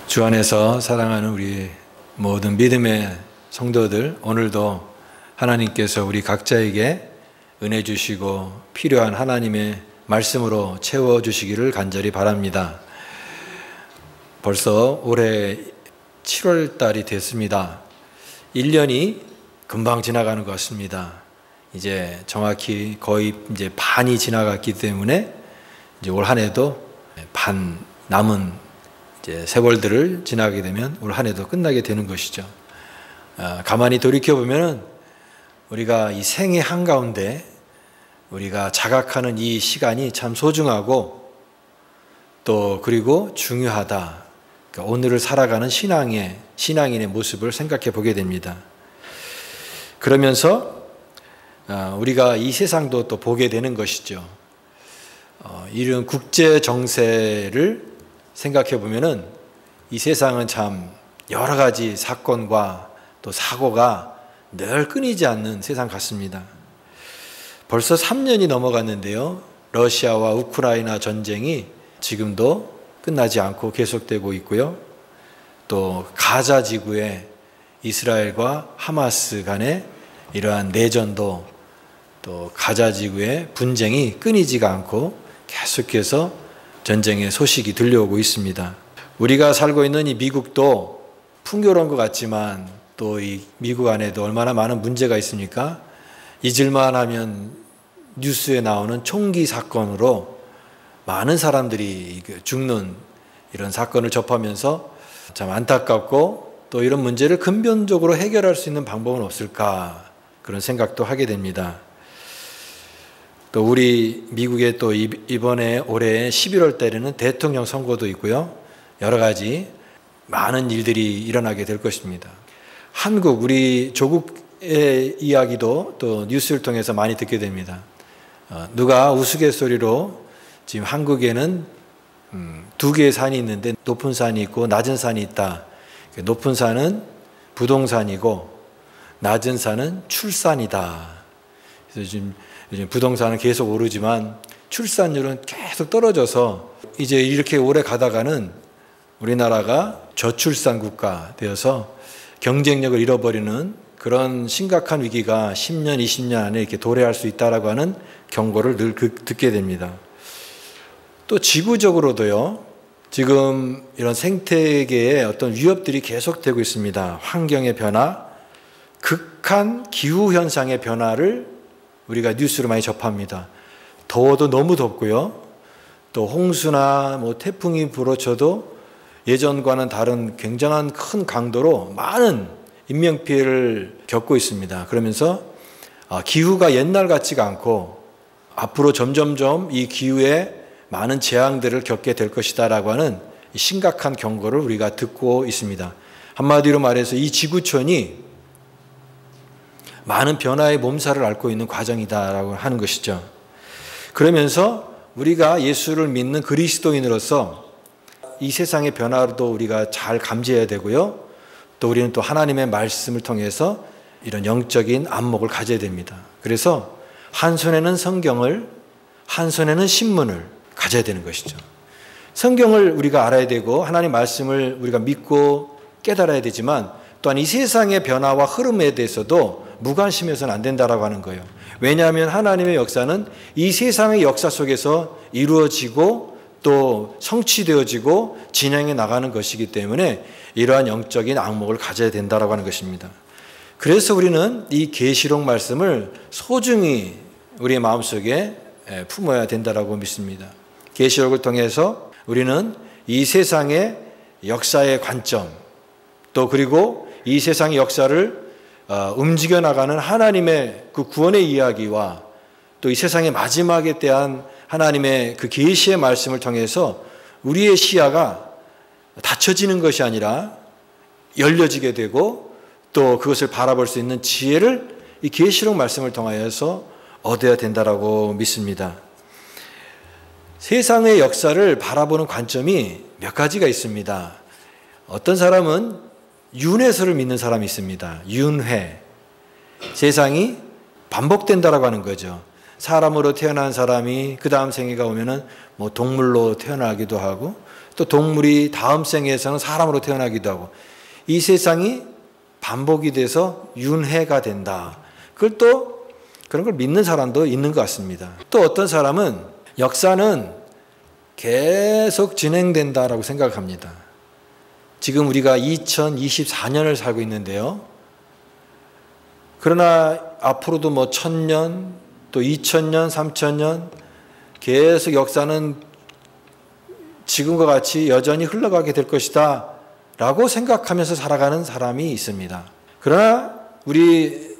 주 안에서 사랑하는 우리 모든 믿음의 성도들, 오늘도 하나님께서 우리 각자에게 은혜 주시고 필요한 하나님의 말씀으로 채워주시기를 간절히 바랍니다. 벌써 올해 7월 달이 됐습니다. 1년이 금방 지나가는 것 같습니다. 이제 정확히 거의 이제 반이 지나갔기 때문에 이제 올 한 해도 반 남은 이제 세월들을 지나게 되면 올 한 해도 끝나게 되는 것이죠. 가만히 돌이켜 보면은 우리가 이 생의 한가운데 우리가 자각하는 이 시간이 참 소중하고 또 그리고 중요하다. 그러니까 오늘을 살아가는 신앙인의 모습을 생각해 보게 됩니다. 그러면서 우리가 이 세상도 또 보게 되는 것이죠. 이런 국제 정세를 생각해 보면은 이 세상은 참 여러 가지 사건과 또 사고가 늘 끊이지 않는 세상 같습니다. 벌써 3년이 넘어갔는데요. 러시아와 우크라이나 전쟁이 지금도 끝나지 않고 계속되고 있고요. 또 가자 지구에 이스라엘과 하마스 간의 이러한 내전도 또 가자 지구의 분쟁이 끊이지가 않고 계속해서 전쟁의 소식이 들려오고 있습니다. 우리가 살고 있는 이 미국도 풍요로운 것 같지만 또 이 미국 안에도 얼마나 많은 문제가 있습니까? 잊을만 하면 뉴스에 나오는 총기 사건으로 많은 사람들이 죽는 이런 사건을 접하면서 참 안타깝고 또 이런 문제를 근본적으로 해결할 수 있는 방법은 없을까 그런 생각도 하게 됩니다. 또 우리 미국에 또 이번에 올해 11월 달에는 대통령 선거도 있고요. 여러 가지 많은 일들이 일어나게 될 것입니다. 한국, 우리 조국의 이야기도 또 뉴스를 통해서 많이 듣게 됩니다. 누가 우스갯소리로 지금 한국에는 두 개의 산이 있는데 높은 산이 있고 낮은 산이 있다. 높은 산은 부동산이고 낮은 산은 출산이다. 그래서 지금 부동산은 계속 오르지만 출산율은 계속 떨어져서 이제 이렇게 오래 가다가는 우리나라가 저출산 국가 되어서 경쟁력을 잃어버리는 그런 심각한 위기가 10년, 20년 안에 이렇게 도래할 수 있다라고 하는 경고를 늘 듣게 됩니다. 또 지구적으로도요, 지금 이런 생태계에 어떤 위협들이 계속되고 있습니다. 환경의 변화, 극한 기후 현상의 변화를 우리가 뉴스로 많이 접합니다. 더워도 너무 덥고요. 또 홍수나 태풍이 불어쳐도 예전과는 다른 굉장한 큰 강도로 많은 인명피해를 겪고 있습니다. 그러면서 기후가 옛날 같지가 않고 앞으로 점점점 이 기후에 많은 재앙들을 겪게 될 것이다라고 하는 심각한 경고를 우리가 듣고 있습니다. 한마디로 말해서 이 지구촌이 많은 변화의 몸살을 앓고 있는 과정이다라고 하는 것이죠. 그러면서 우리가 예수를 믿는 그리스도인으로서 이 세상의 변화도 우리가 잘 감지해야 되고요. 또 우리는 또 하나님의 말씀을 통해서 이런 영적인 안목을 가져야 됩니다. 그래서 한 손에는 성경을, 한 손에는 신문을 가져야 되는 것이죠. 성경을 우리가 알아야 되고 하나님 말씀을 우리가 믿고 깨달아야 되지만 또한 이 세상의 변화와 흐름에 대해서도 무관심해서는 안 된다라고 하는 거예요. 왜냐하면 하나님의 역사는 이 세상의 역사 속에서 이루어지고 또 성취되어지고 진행해 나가는 것이기 때문에 이러한 영적인 안목을 가져야 된다라고 하는 것입니다. 그래서 우리는 이 계시록 말씀을 소중히 우리의 마음속에 품어야 된다라고 믿습니다. 계시록을 통해서 우리는 이 세상의 역사의 관점 또 그리고 이 세상의 역사를 움직여 나가는 하나님의 그 구원의 이야기와 또 이 세상의 마지막에 대한 하나님의 그 계시의 말씀을 통해서 우리의 시야가 닫혀지는 것이 아니라 열려지게 되고 또 그것을 바라볼 수 있는 지혜를 이 계시록 말씀을 통하여서 얻어야 된다라고 믿습니다. 세상의 역사를 바라보는 관점이 몇 가지가 있습니다. 어떤 사람은 윤회설을 믿는 사람이 있습니다. 윤회. 세상이 반복된다라고 하는 거죠. 사람으로 태어난 사람이 그 다음 생애가 오면은 동물로 태어나기도 하고 또 동물이 다음 생에서는 사람으로 태어나기도 하고 이 세상이 반복이 돼서 윤회가 된다. 그걸 또 그런 걸 믿는 사람도 있는 것 같습니다. 또 어떤 사람은 역사는 계속 진행된다라고 생각합니다. 지금 우리가 2024년을 살고 있는데요. 그러나 앞으로도 뭐 1000년, 또 2000년, 3000년 계속 역사는 지금과 같이 여전히 흘러가게 될 것이다 라고 생각하면서 살아가는 사람이 있습니다. 그러나 우리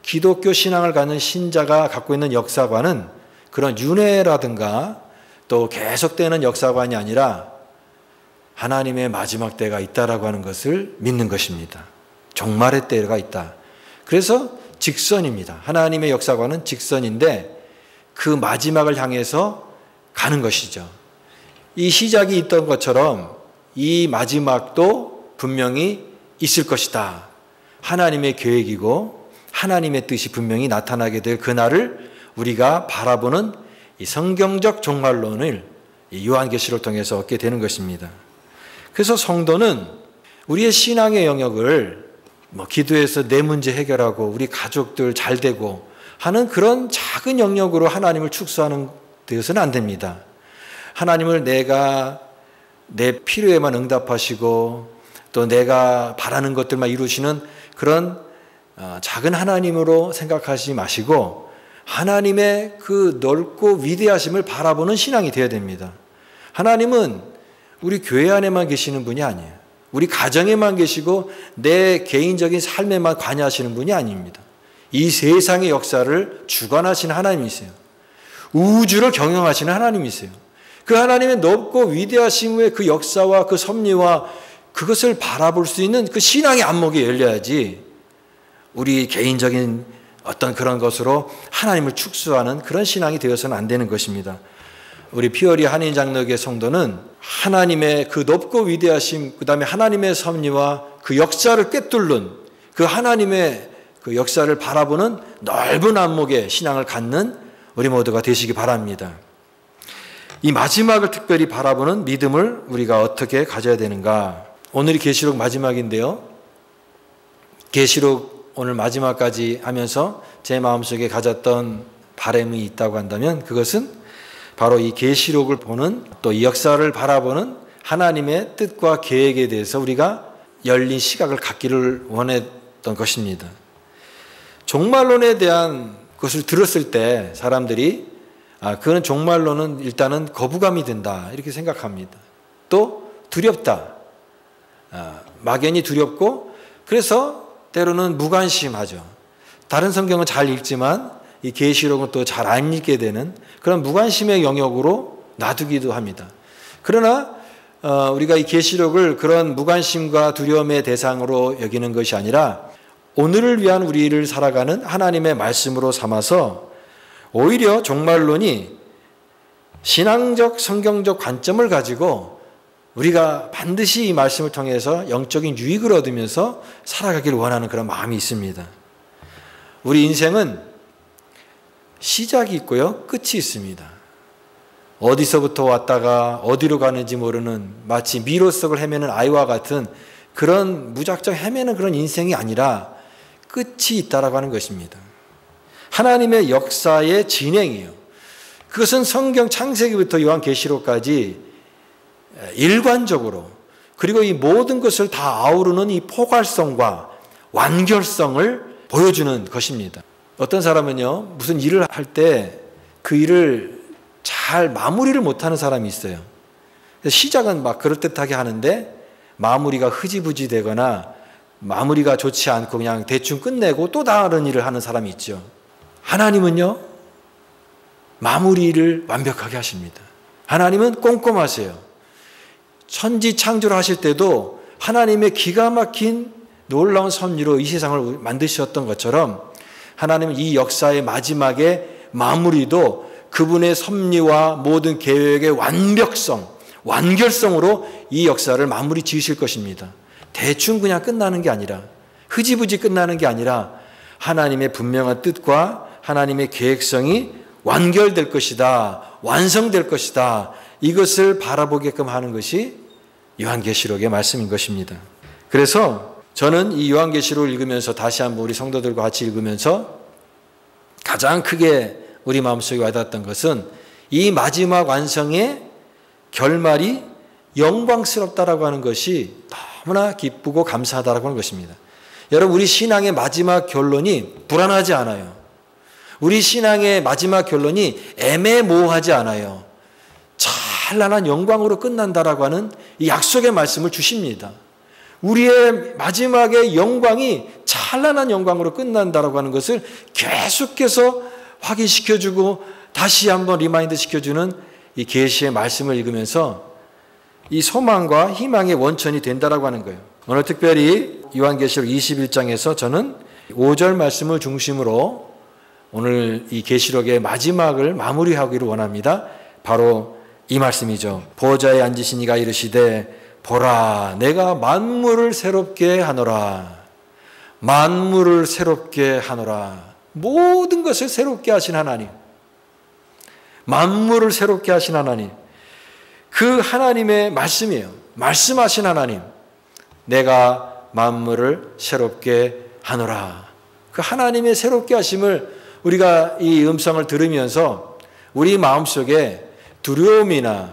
기독교 신앙을 갖는 신자가 갖고 있는 역사관은 그런 윤회라든가 또 계속되는 역사관이 아니라 하나님의 마지막 때가 있다라고 하는 것을 믿는 것입니다. 종말의 때가 있다. 그래서 직선입니다. 하나님의 역사관은 직선인데 그 마지막을 향해서 가는 것이죠. 이 시작이 있던 것처럼 이 마지막도 분명히 있을 것이다. 하나님의 계획이고 하나님의 뜻이 분명히 나타나게 될 그날을 우리가 바라보는 이 성경적 종말론을 요한계시를 통해서 얻게 되는 것입니다. 그래서 성도는 우리의 신앙의 영역을 기도해서 내 문제 해결하고 우리 가족들 잘 되고 하는 그런 작은 영역으로 하나님을 축소하는 되어서는 안 됩니다. 하나님을 내가 내 필요에만 응답하시고 또 내가 바라는 것들만 이루시는 그런 작은 하나님으로 생각하지 마시고 하나님의 그 넓고 위대하심을 바라보는 신앙이 되어야 됩니다. 하나님은 우리 교회 안에만 계시는 분이 아니에요. 우리 가정에만 계시고 내 개인적인 삶에만 관여하시는 분이 아닙니다. 이 세상의 역사를 주관하시는 하나님이세요. 우주를 경영하시는 하나님이세요. 그 하나님의 넓고 위대하심의 그 역사와 그 섭리와 그것을 바라볼 수 있는 그 신앙의 안목이 열려야지 우리 개인적인 어떤 그런 것으로 하나님을 축소하는 그런 신앙이 되어서는 안 되는 것입니다. 우리 피어리 한인 장로교회 성도는 하나님의 그 높고 위대하심, 그 다음에 하나님의 섭리와 그 역사를 꿰뚫는 그 하나님의 그 역사를 바라보는 넓은 안목의 신앙을 갖는 우리 모두가 되시기 바랍니다. 이 마지막을 특별히 바라보는 믿음을 우리가 어떻게 가져야 되는가? 오늘이 계시록 마지막인데요. 계시록 오늘 마지막까지 하면서 제 마음속에 가졌던 바람이 있다고 한다면 그것은 바로 이 계시록을 보는 또 이 역사를 바라보는 하나님의 뜻과 계획에 대해서 우리가 열린 시각을 갖기를 원했던 것입니다. 종말론에 대한 것을 들었을 때 사람들이 그건 종말론은 일단은 거부감이 든다 이렇게 생각합니다. 또 두렵다. 막연히 두렵고 그래서 때로는 무관심하죠. 다른 성경은 잘 읽지만 이 계시록은 또 잘 안 읽게 되는 그런 무관심의 영역으로 놔두기도 합니다. 그러나 우리가 이 계시록을 그런 무관심과 두려움의 대상으로 여기는 것이 아니라 오늘을 위한 우리를 살아가는 하나님의 말씀으로 삼아서 오히려 종말론이 신앙적 성경적 관점을 가지고 우리가 반드시 이 말씀을 통해서 영적인 유익을 얻으면서 살아가기를 원하는 그런 마음이 있습니다. 우리 인생은 시작이 있고요, 끝이 있습니다. 어디서부터 왔다가 어디로 가는지 모르는 마치 미로 속을 헤매는 아이와 같은 그런 무작정 헤매는 그런 인생이 아니라 끝이 있다라고 하는 것입니다. 하나님의 역사의 진행이에요. 그것은 성경 창세기부터 요한계시록까지 일관적으로 그리고 이 모든 것을 다 아우르는 이 포괄성과 완결성을 보여주는 것입니다. 어떤 사람은요, 무슨 일을 할 때 그 일을 잘 마무리를 못하는 사람이 있어요. 시작은 막 그럴듯하게 하는데 마무리가 흐지부지 되거나 마무리가 좋지 않고 그냥 대충 끝내고 또 다른 일을 하는 사람이 있죠. 하나님은요, 마무리를 완벽하게 하십니다. 하나님은 꼼꼼하세요. 천지 창조를 하실 때도 하나님의 기가 막힌 놀라운 섭리로 이 세상을 만드셨던 것처럼 하나님은 이 역사의 마지막에 마무리도 그분의 섭리와 모든 계획의 완벽성, 완결성으로 이 역사를 마무리 지으실 것입니다. 대충 그냥 끝나는 게 아니라 흐지부지 끝나는 게 아니라 하나님의 분명한 뜻과 하나님의 계획성이 완결될 것이다, 완성될 것이다 이것을 바라보게끔 하는 것이 요한계시록의 말씀인 것입니다. 그래서 저는 이 요한계시록을 읽으면서 다시 한번 우리 성도들과 같이 읽으면서 가장 크게 우리 마음속에 와닿았던 것은 이 마지막 완성의 결말이 영광스럽다라고 하는 것이 너무나 기쁘고 감사하다라고 하는 것입니다. 여러분, 우리 신앙의 마지막 결론이 불안하지 않아요. 우리 신앙의 마지막 결론이 애매모호하지 않아요. 찬란한 영광으로 끝난다라고 하는 이 약속의 말씀을 주십니다. 우리의 마지막의 영광이 찬란한 영광으로 끝난다라고 하는 것을 계속해서 확인시켜주고 다시 한번 리마인드 시켜주는 이 계시의 말씀을 읽으면서 이 소망과 희망의 원천이 된다라고 하는 거예요. 오늘 특별히 요한계시록 21장에서 저는 5절 말씀을 중심으로 오늘 이 계시록의 마지막을 마무리하기를 원합니다. 바로 이 말씀이죠. 보좌에 앉으신 이가 이르시되 보라 내가 만물을 새롭게 하노라. 만물을 새롭게 하노라. 모든 것을 새롭게 하신 하나님, 만물을 새롭게 하신 하나님, 그 하나님의 말씀이에요. 말씀하신 하나님, 내가 만물을 새롭게 하노라. 그 하나님의 새롭게 하심을 우리가 이 음성을 들으면서 우리 마음속에 두려움이나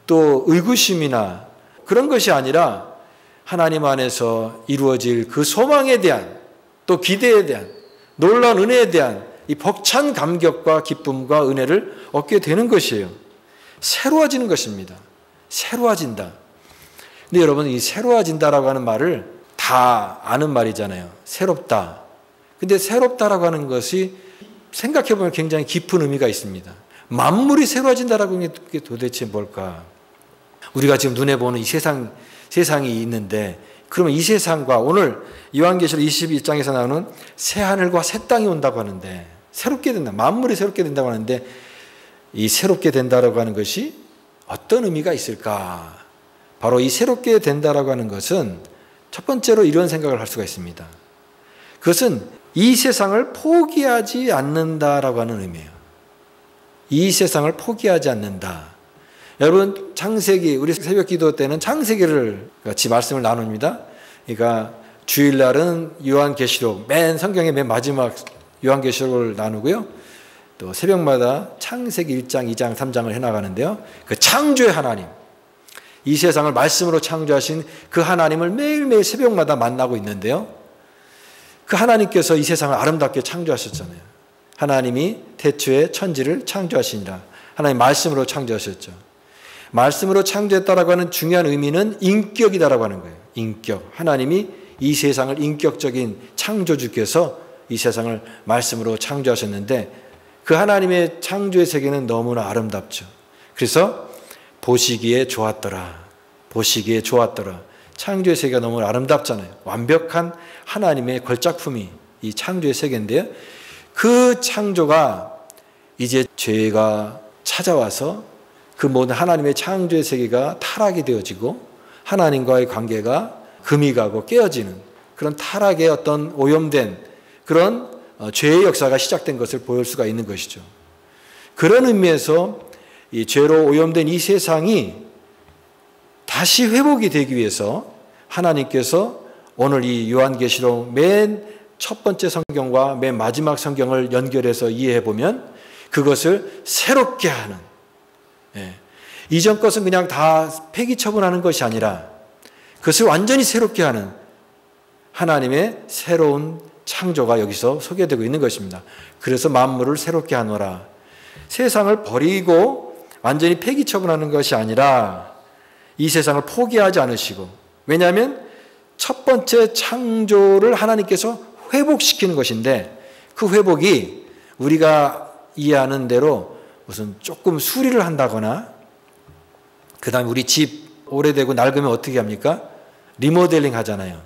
또 의구심이나 그런 것이 아니라 하나님 안에서 이루어질 그 소망에 대한 또 기대에 대한 놀라운 은혜에 대한 이 벅찬 감격과 기쁨과 은혜를 얻게 되는 것이에요. 새로워지는 것입니다. 새로워진다. 근데 여러분, 이 새로워진다라고 하는 말을 다 아는 말이잖아요. 새롭다. 근데 새롭다라고 하는 것이 생각해보면 굉장히 깊은 의미가 있습니다. 만물이 새로워진다라고 하는 게 도대체 뭘까? 우리가 지금 눈에 보는 이 세상이 있는데, 그러면 이 세상과 오늘 요한계시록 22장에서 나오는 새 하늘과 새 땅이 온다고 하는데, 새롭게 된다. 만물이 새롭게 된다고 하는데, 이 새롭게 된다라고 하는 것이 어떤 의미가 있을까? 바로 이 새롭게 된다라고 하는 것은 첫 번째로 이런 생각을 할 수가 있습니다. 그것은 이 세상을 포기하지 않는다라고 하는 의미예요. 이 세상을 포기하지 않는다. 여러분, 창세기, 우리 새벽 기도 때는 창세기를 같이 말씀을 나눕니다. 그러니까 주일날은 요한계시록, 성경의 맨 마지막 요한계시록을 나누고요. 또 새벽마다 창세기 1장, 2장, 3장을 해나가는데요. 그 창조의 하나님, 이 세상을 말씀으로 창조하신 그 하나님을 매일매일 새벽마다 만나고 있는데요. 그 하나님께서 이 세상을 아름답게 창조하셨잖아요. 하나님이 태초에 천지를 창조하시니라. 하나님 말씀으로 창조하셨죠. 말씀으로 창조했다라고 하는 중요한 의미는 인격이다라고 하는 거예요. 인격. 하나님이 이 세상을 인격적인 창조주께서 이 세상을 말씀으로 창조하셨는데 그 하나님의 창조의 세계는 너무나 아름답죠. 그래서 보시기에 좋았더라. 보시기에 좋았더라. 창조의 세계가 너무 아름답잖아요. 완벽한 하나님의 걸작품이 이 창조의 세계인데요. 그 창조가 이제 죄가 찾아와서 그 모든 하나님의 창조의 세계가 타락이 되어지고 하나님과의 관계가 금이 가고 깨어지는 그런 타락의 어떤 오염된 그런 죄의 역사가 시작된 것을 보일 수가 있는 것이죠. 그런 의미에서 이 죄로 오염된 이 세상이 다시 회복이 되기 위해서 하나님께서 오늘 이 요한계시록 맨 첫 번째 성경과 맨 마지막 성경을 연결해서 이해해 보면 그것을 새롭게 하는, 이전 것은 그냥 다 폐기 처분하는 것이 아니라 그것을 완전히 새롭게 하는 하나님의 새로운 창조가 여기서 소개되고 있는 것입니다. 그래서 만물을 새롭게 하노라. 세상을 버리고 완전히 폐기 처분하는 것이 아니라 이 세상을 포기하지 않으시고, 왜냐하면 첫 번째 창조를 하나님께서 회복시키는 것인데 그 회복이 우리가 이해하는 대로 무슨 조금 수리를 한다거나 그 다음에 우리 집 오래되고 낡으면 어떻게 합니까? 리모델링 하잖아요.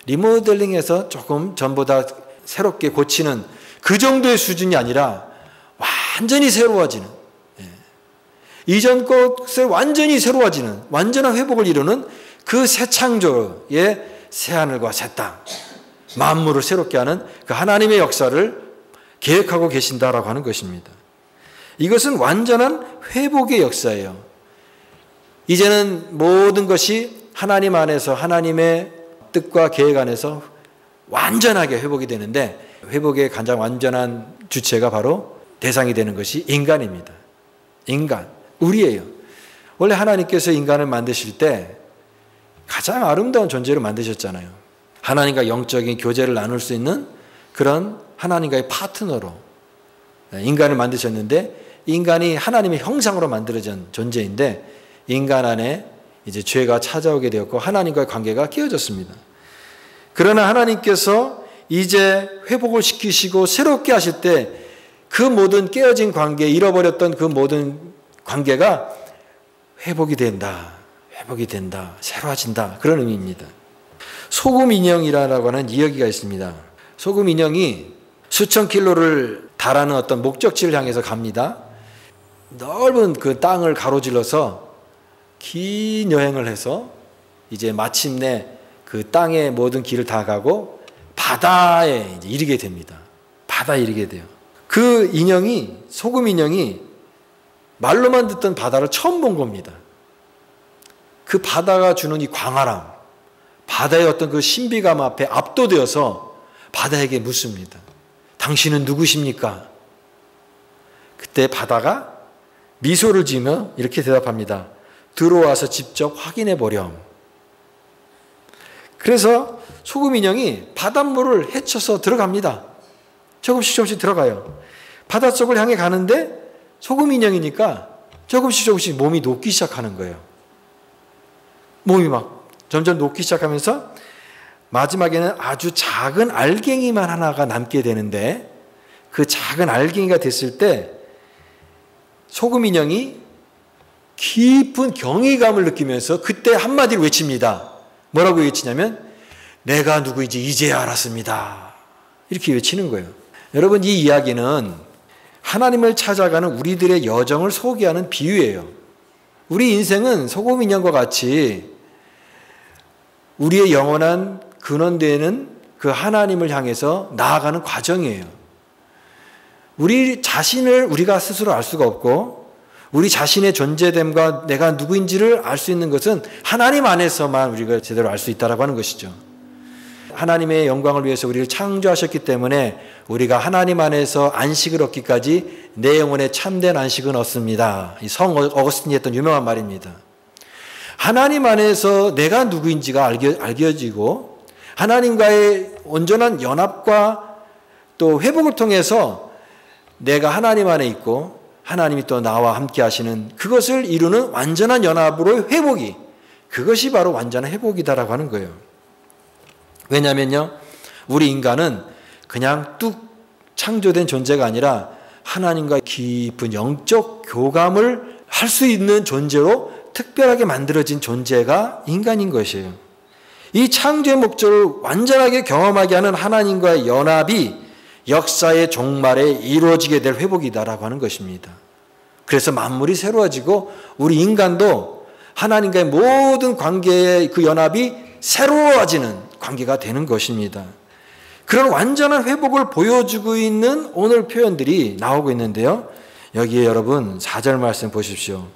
리모델링해서 조금 전보다 새롭게 고치는 그 정도의 수준이 아니라 완전히 새로워지는, 이전 것을 완전히 새로워지는 완전한 회복을 이루는 그 새 창조의 새 하늘과 새 땅, 만물을 새롭게 하는 그 하나님의 역사를 계획하고 계신다라고 하는 것입니다. 이것은 완전한 회복의 역사예요. 이제는 모든 것이 하나님 안에서 하나님의 뜻과 계획 안에서 완전하게 회복이 되는데, 회복의 가장 완전한 주체가 바로 대상이 되는 것이 인간입니다. 인간, 우리예요. 원래 하나님께서 인간을 만드실 때 가장 아름다운 존재로 만드셨잖아요. 하나님과 영적인 교제를 나눌 수 있는 그런 하나님과의 파트너로 인간을 만드셨는데, 인간이 하나님의 형상으로 만들어진 존재인데 인간 안에 이제 죄가 찾아오게 되었고 하나님과의 관계가 깨어졌습니다. 그러나 하나님께서 이제 회복을 시키시고 새롭게 하실 때 그 모든 깨어진 관계, 잃어버렸던 그 모든 관계가 회복이 된다, 새로워진다, 그런 의미입니다. 소금 인형이라고 하는 이야기가 있습니다. 소금 인형이 수천 킬로를 달하는 어떤 목적지를 향해서 갑니다. 넓은 그 땅을 가로질러서 긴 여행을 해서 이제 마침내 그 땅의 모든 길을 다 가고 바다에 이제 이르게 됩니다. 바다에 이르게 돼요. 그 인형이, 소금 인형이 말로만 듣던 바다를 처음 본 겁니다. 그 바다가 주는 이 광활함, 바다의 어떤 그 신비감 앞에 압도되어서 바다에게 묻습니다. 당신은 누구십니까? 그때 바다가 미소를 지으며 이렇게 대답합니다. 들어와서 직접 확인해 보렴. 그래서 소금 인형이 바닷물을 헤쳐서 들어갑니다. 조금씩 들어가요. 바닷속을 향해 가는데 소금 인형이니까 조금씩 몸이 녹기 시작하는 거예요. 몸이 막 점점 녹기 시작하면서 마지막에는 아주 작은 알갱이만 하나가 남게 되는데, 그 작은 알갱이가 됐을 때 소금 인형이 깊은 경외감을 느끼면서 그때 한마디를 외칩니다. 뭐라고 외치냐면 내가 누구인지 이제야 알았습니다. 이렇게 외치는 거예요. 여러분, 이 이야기는 하나님을 찾아가는 우리들의 여정을 소개하는 비유예요. 우리 인생은 소금 인형과 같이 우리의 영원한 근원되는 그 하나님을 향해서 나아가는 과정이에요. 우리 자신을 우리가 스스로 알 수가 없고, 우리 자신의 존재됨과 내가 누구인지를 알 수 있는 것은 하나님 안에서만 우리가 제대로 알 수 있다라고 하는 것이죠. 하나님의 영광을 위해서 우리를 창조하셨기 때문에 우리가 하나님 안에서 안식을 얻기까지 내 영혼에 참된 안식은 없습니다. 이 성 어거스틴이 했던 유명한 말입니다. 하나님 안에서 내가 누구인지가 알겨지고 하나님과의 온전한 연합과 또 회복을 통해서 내가 하나님 안에 있고 하나님이 또 나와 함께 하시는 그것을 이루는 완전한 연합으로의 회복이, 그것이 바로 완전한 회복이다라고 하는 거예요. 왜냐하면요, 우리 인간은 그냥 뚝 창조된 존재가 아니라 하나님과 깊은 영적 교감을 할 수 있는 존재로 특별하게 만들어진 존재가 인간인 것이에요. 이 창조의 목적을 완전하게 경험하게 하는 하나님과의 연합이 역사의 종말에 이루어지게 될 회복이다라고 하는 것입니다. 그래서 만물이 새로워지고 우리 인간도 하나님과의 모든 관계의 그 연합이 새로워지는 관계가 되는 것입니다. 그런 완전한 회복을 보여주고 있는 오늘 표현들이 나오고 있는데요. 여기에 여러분 4절 말씀 보십시오.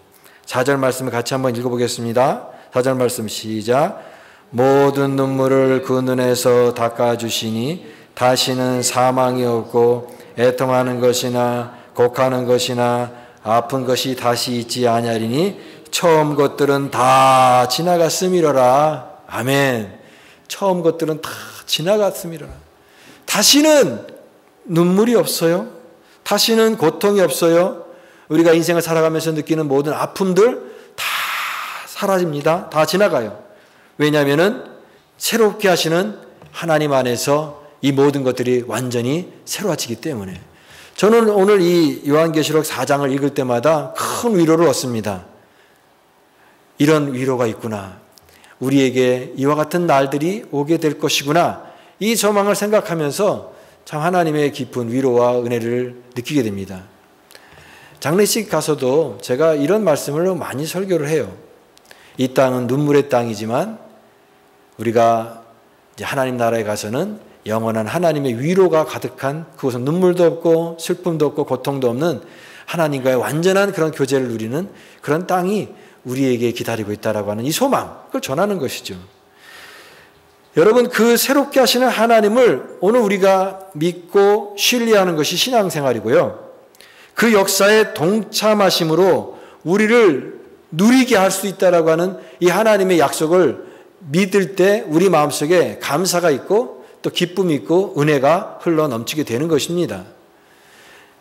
4절 말씀을 같이 한번 읽어보겠습니다. 4절 말씀 시작. 모든 눈물을 그 눈에서 닦아주시니 다시는 사망이 없고 애통하는 것이나 곡하는 것이나 아픈 것이 다시 있지 아니하리니 처음 것들은 다 지나갔음이로라. 아멘. 처음 것들은 다 지나갔음이로라. 다시는 눈물이 없어요. 다시는 고통이 없어요. 우리가 인생을 살아가면서 느끼는 모든 아픔들 다 사라집니다. 다 지나가요. 왜냐하면 새롭게 하시는 하나님 안에서 이 모든 것들이 완전히 새로워지기 때문에. 저는 오늘 이 요한계시록 4장을 읽을 때마다 큰 위로를 얻습니다. 이런 위로가 있구나. 우리에게 이와 같은 날들이 오게 될 것이구나. 이 소망을 생각하면서 참 하나님의 깊은 위로와 은혜를 느끼게 됩니다. 장례식 가서도 제가 이런 말씀을 많이 설교를 해요. 이 땅은 눈물의 땅이지만 우리가 이제 하나님 나라에 가서는 영원한 하나님의 위로가 가득한, 그곳은 눈물도 없고 슬픔도 없고 고통도 없는 하나님과의 완전한 그런 교제를 누리는 그런 땅이 우리에게 기다리고 있다라고 하는 이 소망, 그걸 전하는 것이죠. 여러분, 그 새롭게 하시는 하나님을 오늘 우리가 믿고 신뢰하는 것이 신앙생활이고요. 그 역사에 동참하심으로 우리를 누리게 할 수 있다라고 하는 이 하나님의 약속을 믿을 때 우리 마음속에 감사가 있고 또 기쁨이 있고 은혜가 흘러 넘치게 되는 것입니다.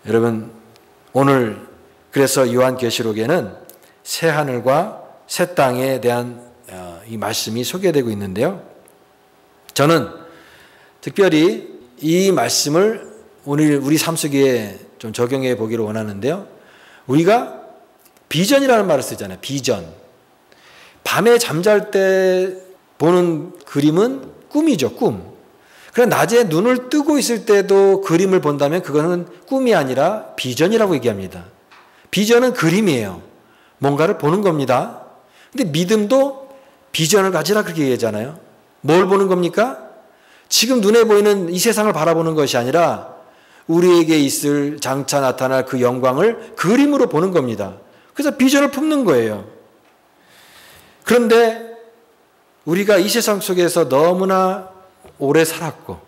여러분, 오늘 그래서 요한계시록에는 새 하늘과 새 땅에 대한 이 말씀이 소개되고 있는데요. 저는 특별히 이 말씀을 오늘 우리 삶 속에 좀 적용해 보기를 원하는데요. 우리가 비전이라는 말을 쓰잖아요. 비전. 밤에 잠잘 때 보는 그림은 꿈이죠. 꿈. 그러나 낮에 눈을 뜨고 있을 때도 그림을 본다면 그거는 꿈이 아니라 비전이라고 얘기합니다. 비전은 그림이에요. 뭔가를 보는 겁니다. 근데 믿음도 비전을 가지라 그렇게 얘기하잖아요. 뭘 보는 겁니까? 지금 눈에 보이는 이 세상을 바라보는 것이 아니라 우리에게 있을 장차 나타날 그 영광을 그림으로 보는 겁니다. 그래서 비전을 품는 거예요. 그런데 우리가 이 세상 속에서 너무나 오래 살았고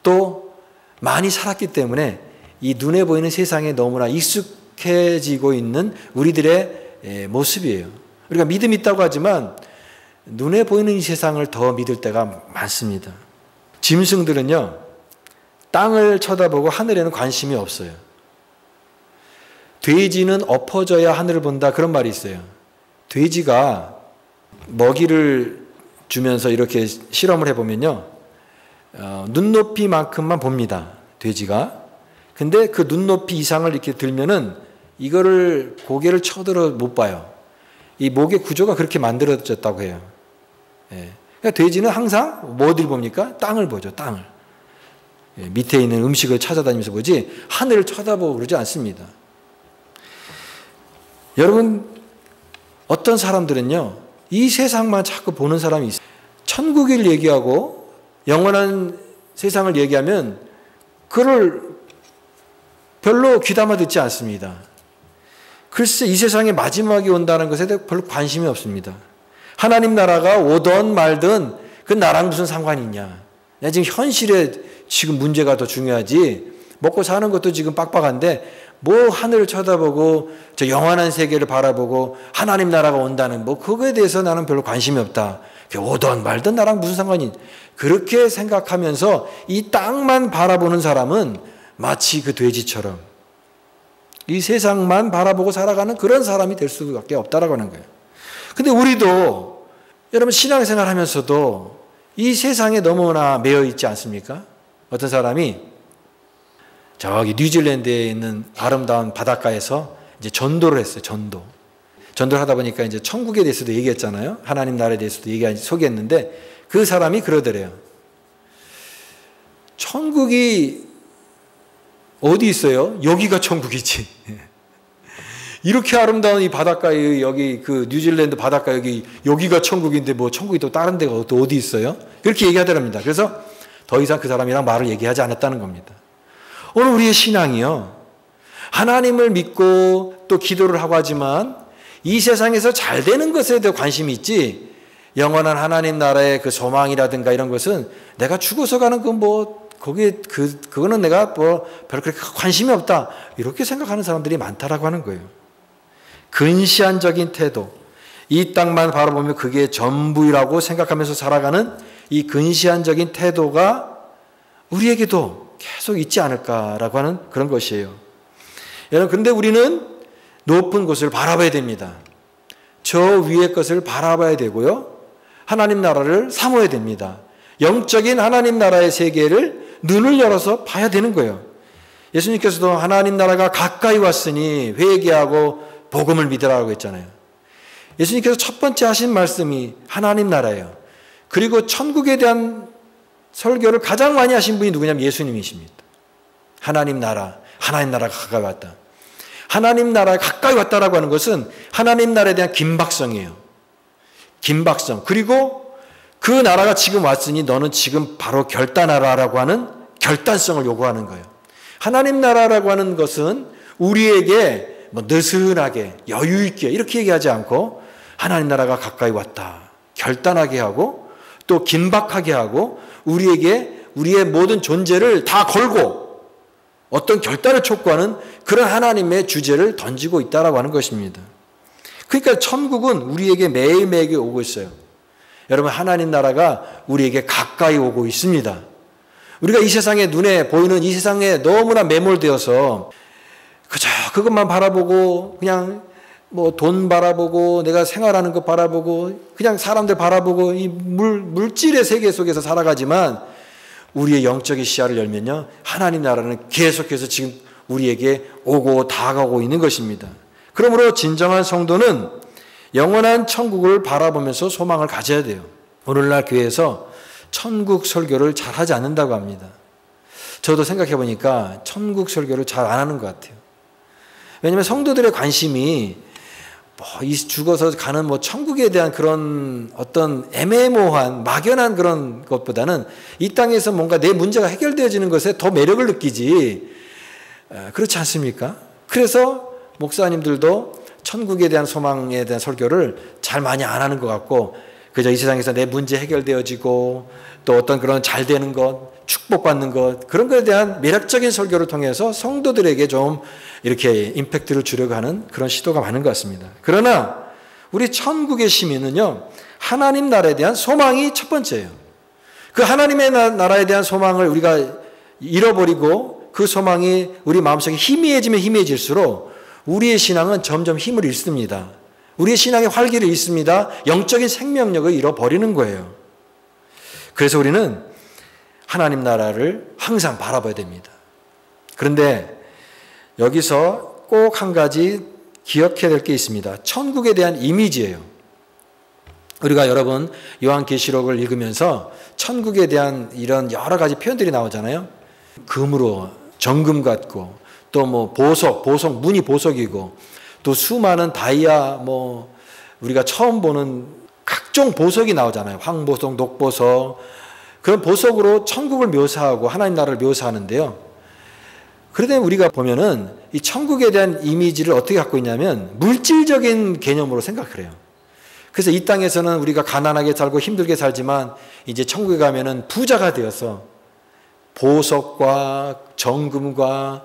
또 많이 살았기 때문에 이 눈에 보이는 세상에 너무나 익숙해지고 있는 우리들의 모습이에요. 우리가 믿음이 있다고 하지만 눈에 보이는 이 세상을 더 믿을 때가 많습니다. 짐승들은요, 땅을 쳐다보고 하늘에는 관심이 없어요. 돼지는 엎어져야 하늘을 본다, 그런 말이 있어요. 돼지가 먹이를 주면서 이렇게 실험을 해보면요, 눈높이만큼만 봅니다, 돼지가. 근데 그 눈높이 이상을 이렇게 들면은 이거를 고개를 쳐들어 못 봐요. 이 목의 구조가 그렇게 만들어졌다고 해요. 예. 그러니까 돼지는 항상 어디를 봅니까? 땅을 보죠, 땅을. 예, 밑에 있는 음식을 찾아다니면서 보지 하늘을 쳐다보고 그러지 않습니다. 여러분, 어떤 사람들은요, 이 세상만 자꾸 보는 사람이 있어요. 천국을 얘기하고 영원한 세상을 얘기하면 그를 별로 귀담아 듣지 않습니다. 글쎄, 이 세상에 마지막이 온다는 것에 대해 별로 관심이 없습니다. 하나님 나라가 오든 말든 그 나랑 무슨 상관이 있냐. 지금 현실에 지금 문제가 더 중요하지, 먹고 사는 것도 지금 빡빡한데 뭐 하늘을 쳐다보고 저 영원한 세계를 바라보고 하나님 나라가 온다는 뭐 그거에 대해서 나는 별로 관심이 없다. 오든 말든 나랑 무슨 상관이, 그렇게 생각하면서 이 땅만 바라보는 사람은 마치 그 돼지처럼 이 세상만 바라보고 살아가는 그런 사람이 될 수밖에 없다라고 하는 거예요. 근데 우리도 여러분 신앙생활 하면서도 이 세상에 너무나 매여 있지 않습니까? 어떤 사람이 저기 뉴질랜드에 있는 아름다운 바닷가에서 이제 전도를 했어요. 전도를 하다 보니까 이제 천국에 대해서도 얘기했잖아요. 하나님 나라에 대해서도 소개했는데 그 사람이 그러더래요. 천국이 어디 있어요? 여기가 천국이지. 이렇게 아름다운 이 바닷가에, 여기 그 뉴질랜드 바닷가 여기가 천국인데 뭐 천국이 또 다른 데가 또 어디 있어요? 그렇게 얘기하더랍니다. 그래서 더 이상 그 사람이랑 말을 얘기하지 않았다는 겁니다. 오늘 우리의 신앙이요, 하나님을 믿고 또 기도를 하고 하지만 이 세상에서 잘 되는 것에 대해 관심이 있지, 영원한 하나님 나라의 그 소망이라든가 이런 것은 내가 죽어서 가는 건 뭐 그거는 내가 뭐 별로 그렇게 관심이 없다, 이렇게 생각하는 사람들이 많다라고 하는 거예요. 근시안적인 태도, 이 땅만 바라보면 그게 전부라고 생각하면서 살아가는 이 근시안적인 태도가 우리에게도 계속 있지 않을까라고 하는 그런 것이에요. 여러분, 그런데 우리는 높은 곳을 바라봐야 됩니다. 저 위의 것을 바라봐야 되고요, 하나님 나라를 사모해야 됩니다. 영적인 하나님 나라의 세계를 눈을 열어서 봐야 되는 거예요. 예수님께서도 하나님 나라가 가까이 왔으니 회개하고 복음을 믿으라고 했잖아요. 예수님께서 첫 번째 하신 말씀이 하나님 나라예요. 그리고 천국에 대한 설교를 가장 많이 하신 분이 누구냐면 예수님이십니다. 하나님 나라가 가까이 왔다. 하나님 나라가 가까이 왔다라고 하는 것은 하나님 나라에 대한 긴박성이에요. 긴박성. 그리고 그 나라가 지금 왔으니 너는 지금 바로 결단하라라고 하는 결단성을 요구하는 거예요. 하나님 나라라고 하는 것은 우리에게 뭐 느슨하게 여유 있게 이렇게 얘기하지 않고 하나님 나라가 가까이 왔다 결단하게 하고 또 긴박하게 하고 우리에게 우리의 모든 존재를 다 걸고 어떤 결단을 촉구하는 그런 하나님의 주제를 던지고 있다라고 하는 것입니다. 그러니까 천국은 우리에게 매일매일 오고 있어요. 여러분, 하나님 나라가 우리에게 가까이 오고 있습니다. 우리가 이 세상에 눈에 보이는 이 세상에 너무나 매몰되어서 그저 그것만 바라보고 그냥 뭐 돈 바라보고 내가 생활하는 것 바라보고 그냥 사람들 바라보고 이 물질의 세계 속에서 살아가지만 우리의 영적인 시야를 열면요, 하나님 나라는 계속해서 지금 우리에게 오고 다가오고 있는 것입니다. 그러므로 진정한 성도는 영원한 천국을 바라보면서 소망을 가져야 돼요. 오늘날 교회에서 천국 설교를 잘 하지 않는다고 합니다. 저도 생각해 보니까 천국 설교를 잘 안 하는 것 같아요. 왜냐하면 성도들의 관심이 죽어서 가는 천국에 대한 그런 어떤 애매모호한 막연한 그런 것보다는 이 땅에서 뭔가 내 문제가 해결되어지는 것에 더 매력을 느끼지, 그렇지 않습니까? 그래서 목사님들도 천국에 대한 소망에 대한 설교를 잘 많이 안 하는 것 같고 그저 이 세상에서 내 문제 해결되어지고 또 어떤 그런 잘 되는 것, 축복받는 것, 그런 것에 대한 매력적인 설교를 통해서 성도들에게 좀 이렇게 임팩트를 주려고 하는 그런 시도가 많은 것 같습니다. 그러나 우리 천국의 시민은요, 하나님 나라에 대한 소망이 첫 번째예요. 그 하나님의 나라에 대한 소망을 우리가 잃어버리고 그 소망이 우리 마음속에 희미해지면 희미해질수록 우리의 신앙은 점점 힘을 잃습니다. 우리의 신앙의 활기를 잃습니다. 영적인 생명력을 잃어버리는 거예요. 그래서 우리는 하나님 나라를 항상 바라봐야 됩니다. 그런데 여기서 꼭 한 가지 기억해야 될 게 있습니다. 천국에 대한 이미지예요. 우리가 여러분 요한계시록을 읽으면서 천국에 대한 이런 여러 가지 표현들이 나오잖아요. 금으로 정금 같고 또 보석 문이 보석이고 또 수많은 다이아 우리가 처음 보는 각종 보석이 나오잖아요. 황보석, 녹보석. 그런 보석으로 천국을 묘사하고 하나님 나라를 묘사하는데요. 그런데 우리가 보면은 이 천국에 대한 이미지를 어떻게 갖고 있냐면 물질적인 개념으로 생각을 해요. 그래서 이 땅에서는 우리가 가난하게 살고 힘들게 살지만 이제 천국에 가면은 부자가 되어서 보석과 정금과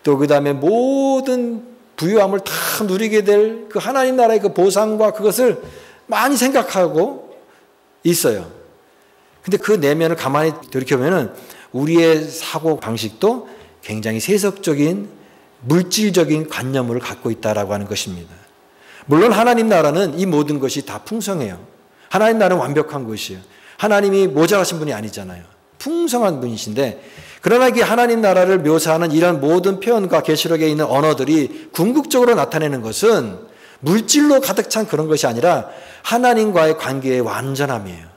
또 그 다음에 모든 부유함을 다 누리게 될 그 하나님 나라의 그 보상과 그것을 많이 생각하고 있어요. 근데 그 내면을 가만히 돌이켜보면은 우리의 사고 방식도 굉장히 세속적인 물질적인 관념을 갖고 있다라고 하는 것입니다. 물론 하나님 나라는 이 모든 것이 다 풍성해요. 하나님 나라는 완벽한 것이에요. 하나님이 모자라신 분이 아니잖아요. 풍성한 분이신데, 그러나 이 하나님 나라를 묘사하는 이런 모든 표현과 계시록에 있는 언어들이 궁극적으로 나타내는 것은 물질로 가득 찬 그런 것이 아니라 하나님과의 관계의 완전함이에요.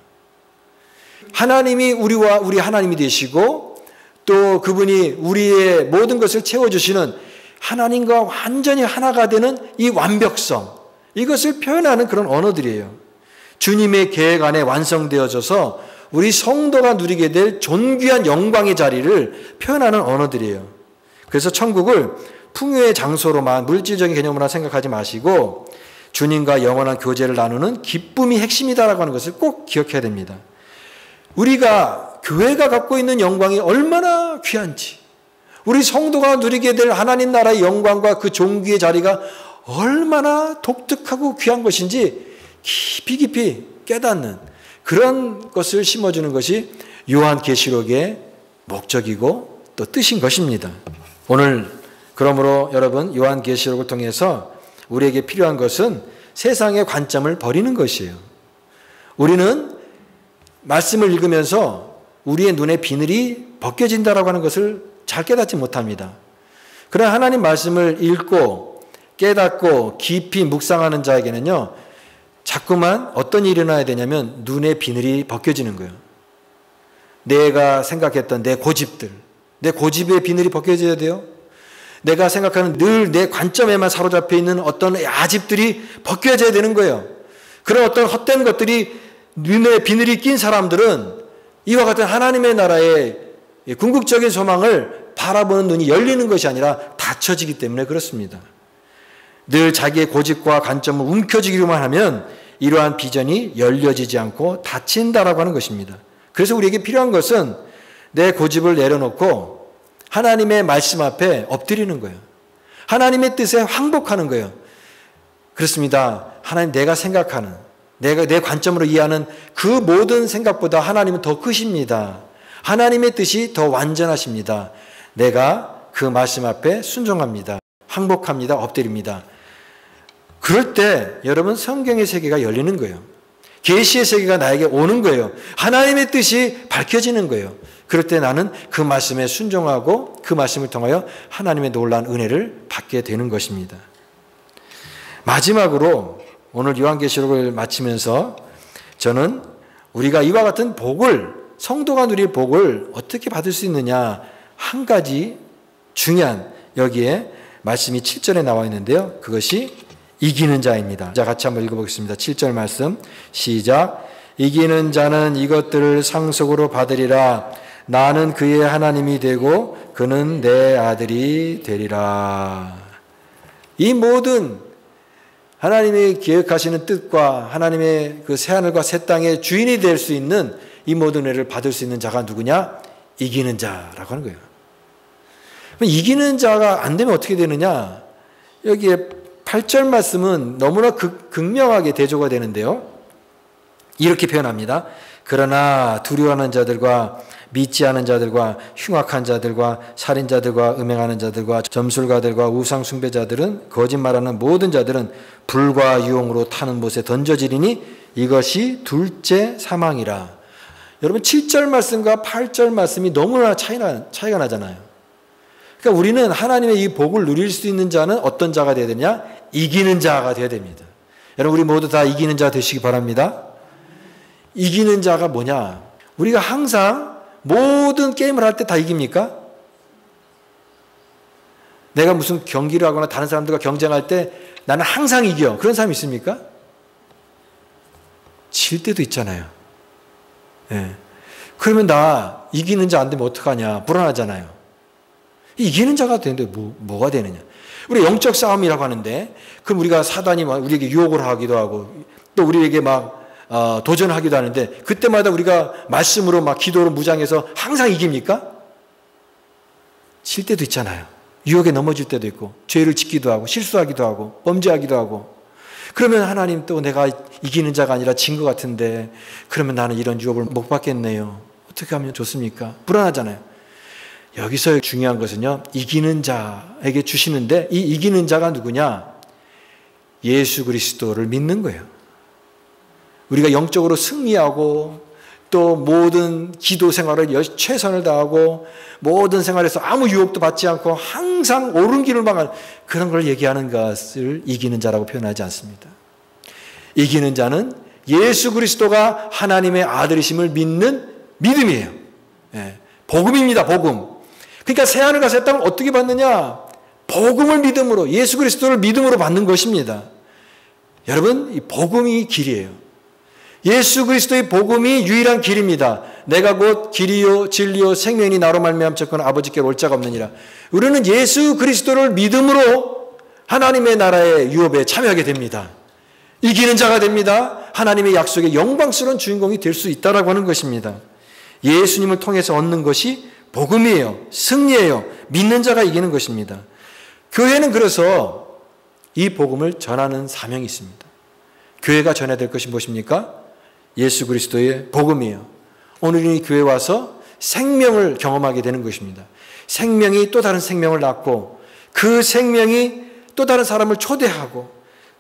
하나님이 우리 하나님이 되시고 또 그분이 우리의 모든 것을 채워주시는 하나님과 완전히 하나가 되는 이 완벽성, 이것을 표현하는 그런 언어들이에요. 주님의 계획 안에 완성되어져서 우리 성도가 누리게 될 존귀한 영광의 자리를 표현하는 언어들이에요. 그래서 천국을 풍요의 장소로만 물질적인 개념으로 생각하지 마시고 주님과 영원한 교제를 나누는 기쁨이 핵심이다라고 하는 것을 꼭 기억해야 됩니다. 우리가 교회가 갖고 있는 영광이 얼마나 귀한지, 우리 성도가 누리게 될 하나님 나라의 영광과 그 존귀의 자리가 얼마나 독특하고 귀한 것인지 깊이 깨닫는 그런 것을 심어주는 것이 요한계시록의 목적이고 또 뜻인 것입니다. 오늘 그러므로 여러분, 요한계시록을 통해서 우리에게 필요한 것은 세상의 관점을 버리는 것이에요. 우리는 말씀을 읽으면서 우리의 눈에 비늘이 벗겨진다라고 하는 것을 잘 깨닫지 못합니다. 그러나 하나님 말씀을 읽고 깨닫고 깊이 묵상하는 자에게는요, 자꾸만 어떤 일이 일어나야 되냐면 눈에 비늘이 벗겨지는 거예요. 내가 생각했던 내 고집들, 내 고집의 비늘이 벗겨져야 돼요. 내가 생각하는 늘 내 관점에만 사로잡혀 있는 어떤 아집들이 벗겨져야 되는 거예요. 그런 어떤 헛된 것들이 눈에 비늘이 낀 사람들은 이와 같은 하나님의 나라의 궁극적인 소망을 바라보는 눈이 열리는 것이 아니라 닫혀지기 때문에 그렇습니다. 늘 자기의 고집과 관점을 움켜쥐기로만 하면 이러한 비전이 열려지지 않고 닫힌다라고 하는 것입니다. 그래서 우리에게 필요한 것은 내 고집을 내려놓고 하나님의 말씀 앞에 엎드리는 거예요. 하나님의 뜻에 항복하는 거예요. 그렇습니다. 하나님, 내가 생각하는, 내가 내 관점으로 이해하는 그 모든 생각보다 하나님은 더 크십니다. 하나님의 뜻이 더 완전하십니다. 내가 그 말씀 앞에 순종합니다. 항복합니다. 엎드립니다. 그럴 때 여러분, 성경의 세계가 열리는 거예요. 계시의 세계가 나에게 오는 거예요. 하나님의 뜻이 밝혀지는 거예요. 그럴 때 나는 그 말씀에 순종하고 그 말씀을 통하여 하나님의 놀라운 은혜를 받게 되는 것입니다. 마지막으로 오늘 요한계시록을 마치면서 저는 우리가 이와 같은 복을, 성도가 누릴 복을 어떻게 받을 수 있느냐, 한 가지 중요한 여기에 말씀이 7절에 나와 있는데요. 그것이 이기는 자입니다. 자, 같이 한번 읽어보겠습니다. 7절 말씀 시작. 이기는 자는 이것들을 상속으로 받으리라. 나는 그의 하나님이 되고 그는 내 아들이 되리라. 이 모든 하나님이 계획하시는 뜻과 하나님의 그 새하늘과 새 땅의 주인이 될 수 있는 이 모든 은혜를 받을 수 있는 자가 누구냐? 이기는 자라고 하는 거예요. 이기는 자가 안 되면 어떻게 되느냐? 여기에 8절 말씀은 너무나 극명하게 대조가 되는데요. 이렇게 표현합니다. 그러나 두려워하는 자들과 믿지 않은 자들과 흉악한 자들과 살인자들과 음행하는 자들과 점술가들과 우상 숭배자들은, 거짓말하는 모든 자들은 불과 유황으로 타는 못에 던져지리니 이것이 둘째 사망이라. 여러분, 7절 말씀과 8절 말씀이 너무나 차이가 나잖아요. 그러니까 우리는 하나님의 이 복을 누릴 수 있는 자는 어떤 자가 되어야 되냐? 이기는 자가 되어야 됩니다. 여러분, 우리 모두 다 이기는 자 되시기 바랍니다. 이기는 자가 뭐냐? 우리가 항상 모든 게임을 할 때 다 이깁니까? 내가 무슨 경기를 하거나 다른 사람들과 경쟁할 때 나는 항상 이겨. 그런 사람이 있습니까? 질 때도 있잖아요. 네. 그러면 나 이기는 자 안 되면 어떡하냐? 불안하잖아요. 이기는 자가 되는데 뭐가 되느냐? 우리 영적 싸움이라고 하는데, 그럼 우리가 사단이 우리에게 유혹을 하기도 하고 또 우리에게 막 도전하기도 하는데, 그때마다 우리가 말씀으로 막 기도로 무장해서 항상 이깁니까? 질 때도 있잖아요. 유혹에 넘어질 때도 있고, 죄를 짓기도 하고, 실수하기도 하고, 범죄하기도 하고. 그러면 하나님, 또 내가 이기는 자가 아니라 진 것 같은데, 그러면 나는 이런 유혹을 못 받겠네요. 어떻게 하면 좋습니까? 불안하잖아요. 여기서 중요한 것은요, 이기는 자에게 주시는데, 이 이기는 자가 누구냐? 예수 그리스도를 믿는 거예요. 우리가 영적으로 승리하고 또 모든 기도 생활을 최선을 다하고 모든 생활에서 아무 유혹도 받지 않고 항상 옳은 길을 망하는 그런 걸 얘기하는 것을 이기는 자라고 표현하지 않습니다. 이기는 자는 예수 그리스도가 하나님의 아들이심을 믿는 믿음이에요. 예, 복음입니다. 복음. 그러니까 새하늘과 새 땅을 어떻게 받느냐? 복음을 믿음으로, 예수 그리스도를 믿음으로 받는 것입니다. 여러분, 이 복음이 길이에요. 예수 그리스도의 복음이 유일한 길입니다. 내가 곧 길이요 진리요 생명이 나로 말미암았거나 아버지께로 올 자가 없느니라. 우리는 예수 그리스도를 믿음으로 하나님의 나라의 유업에 참여하게 됩니다. 이기는 자가 됩니다. 하나님의 약속의 영광스러운 주인공이 될 수 있다라고 하는 것입니다. 예수님을 통해서 얻는 것이 복음이에요. 승리예요. 믿는 자가 이기는 것입니다. 교회는 그래서 이 복음을 전하는 사명이 있습니다. 교회가 전해야 될 것이 무엇입니까? 예수 그리스도의 복음이에요. 오늘 이 교회에 와서 생명을 경험하게 되는 것입니다. 생명이 또 다른 생명을 낳고 그 생명이 또 다른 사람을 초대하고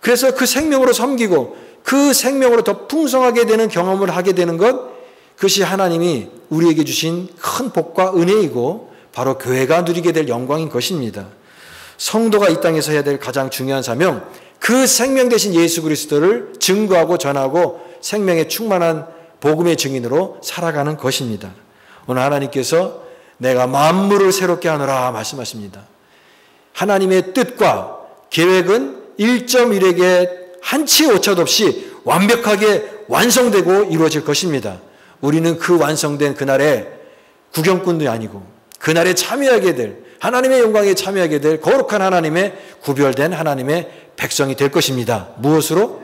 그래서 그 생명으로 섬기고 그 생명으로 더 풍성하게 되는 경험을 하게 되는 것, 그것이 하나님이 우리에게 주신 큰 복과 은혜이고 바로 교회가 누리게 될 영광인 것입니다. 성도가 이 땅에서 해야 될 가장 중요한 사명, 그 생명 되신 예수 그리스도를 증거하고 전하고 생명의 충만한 복음의 증인으로 살아가는 것입니다. 오늘 하나님께서 내가 만물을 새롭게 하노라 말씀하십니다. 하나님의 뜻과 계획은 1.1에게 한치 오차도 없이 완벽하게 완성되고 이루어질 것입니다. 우리는 그 완성된 그날에 구경꾼도 아니고 그날에 참여하게 될 하나님의 영광에 참여하게 될 거룩한 하나님의 구별된 하나님의 백성이 될 것입니다. 무엇으로?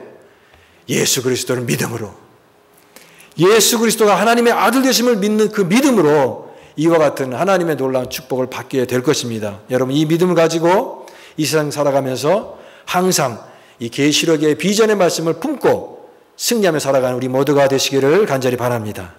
예수 그리스도를 믿음으로. 예수 그리스도가 하나님의 아들 되심을 믿는 그 믿음으로 이와 같은 하나님의 놀라운 축복을 받게 될 것입니다. 여러분, 이 믿음을 가지고 이 세상 살아가면서 항상 이 계시록의 비전의 말씀을 품고 승리하며 살아가는 우리 모두가 되시기를 간절히 바랍니다.